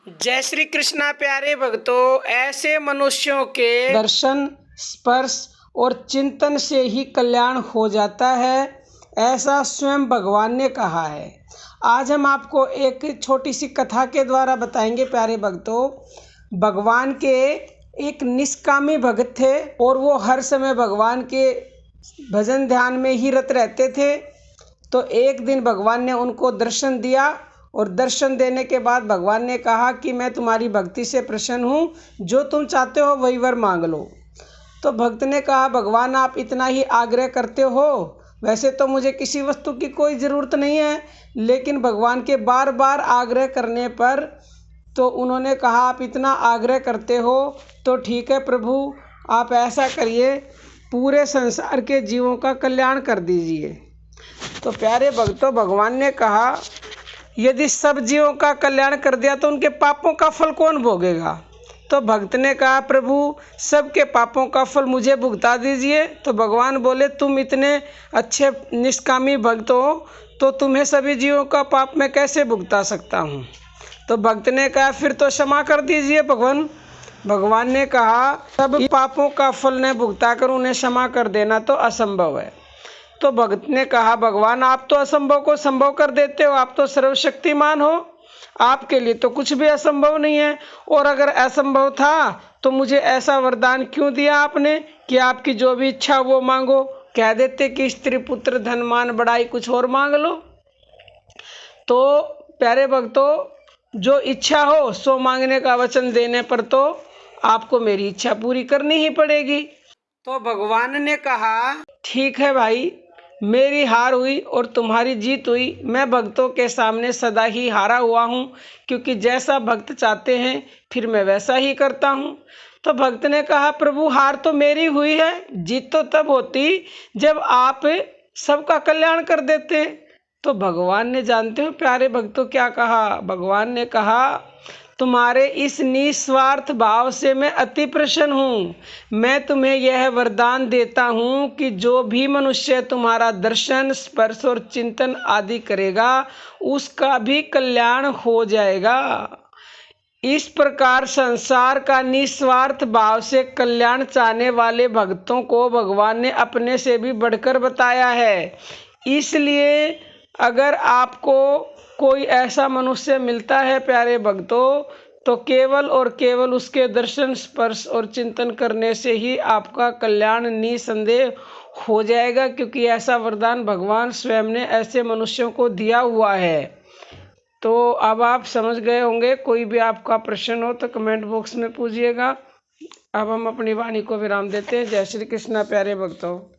जय श्री कृष्णा प्यारे भक्तों, ऐसे मनुष्यों के दर्शन, स्पर्श और चिंतन से ही कल्याण हो जाता है, ऐसा स्वयं भगवान ने कहा है। आज हम आपको एक छोटी सी कथा के द्वारा बताएंगे प्यारे भक्तों। भगवान के एक निष्कामी भक्त थे और वो हर समय भगवान के भजन ध्यान में ही रत रहते थे। तो एक दिन भगवान ने उनको दर्शन दिया और दर्शन देने के बाद भगवान ने कहा कि मैं तुम्हारी भक्ति से प्रसन्न हूँ, जो तुम चाहते हो वही वर मांग लो। तो भक्त ने कहा, भगवान आप इतना ही आग्रह करते हो, वैसे तो मुझे किसी वस्तु की कोई ज़रूरत नहीं है। लेकिन भगवान के बार बार आग्रह करने पर तो उन्होंने कहा, आप इतना आग्रह करते हो तो ठीक है प्रभु, आप ऐसा करिए, पूरे संसार के जीवों का कल्याण कर दीजिए। तो प्यारे भक्तों, भगवान ने कहा, यदि सब जीवों का कल्याण कर दिया तो उनके पापों का फल कौन भोगेगा। तो भक्त ने कहा, प्रभु सबके पापों का फल मुझे भुगता दीजिए। तो भगवान बोले, तुम इतने अच्छे निष्कामी भक्त हो तो तुम्हें सभी जीवों का पाप मैं कैसे भुगता सकता हूँ। तो भक्त ने कहा, फिर तो क्षमा कर दीजिए भगवान। भगवान ने कहा, सब पापों का फल न भुगता कर उन्हें क्षमा कर देना तो असंभव है। तो भक्त ने कहा, भगवान आप तो असंभव को संभव कर देते हो, आप तो सर्वशक्तिमान हो, आपके लिए तो कुछ भी असंभव नहीं है। और अगर असंभव था तो मुझे ऐसा वरदान क्यों दिया आपने कि आपकी जो भी इच्छा वो मांगो। कह देते कि स्त्री पुत्र धन मान बढ़ाई कुछ और मांग लो। तो प्यारे भक्तों, जो इच्छा हो सो मांगने का वचन देने पर तो आपको मेरी इच्छा पूरी करनी ही पड़ेगी। तो भगवान ने कहा, ठीक है भाई, मेरी हार हुई और तुम्हारी जीत हुई। मैं भक्तों के सामने सदा ही हारा हुआ हूँ, क्योंकि जैसा भक्त चाहते हैं फिर मैं वैसा ही करता हूँ। तो भक्त ने कहा, प्रभु हार तो मेरी हुई है, जीत तो तब होती जब आप सबका कल्याण कर देते। तो भगवान ने, जानते हो प्यारे भक्तों क्या कहा। भगवान ने कहा, तुम्हारे इस निस्वार्थ भाव से मैं अति प्रसन्न हूँ। मैं तुम्हें यह वरदान देता हूँ कि जो भी मनुष्य तुम्हारा दर्शन, स्पर्श और चिंतन आदि करेगा उसका भी कल्याण हो जाएगा। इस प्रकार संसार का निस्वार्थ भाव से कल्याण चाहने वाले भक्तों को भगवान ने अपने से भी बढ़कर बताया है। इसलिए अगर आपको कोई ऐसा मनुष्य मिलता है प्यारे भक्तों, तो केवल और केवल उसके दर्शन, स्पर्श और चिंतन करने से ही आपका कल्याण निसंदेह हो जाएगा, क्योंकि ऐसा वरदान भगवान स्वयं ने ऐसे मनुष्यों को दिया हुआ है। तो अब आप समझ गए होंगे। कोई भी आपका प्रश्न हो तो कमेंट बॉक्स में पूछिएगा। अब हम अपनी वाणी को विराम देते हैं। जय श्री कृष्णा प्यारे भक्तों।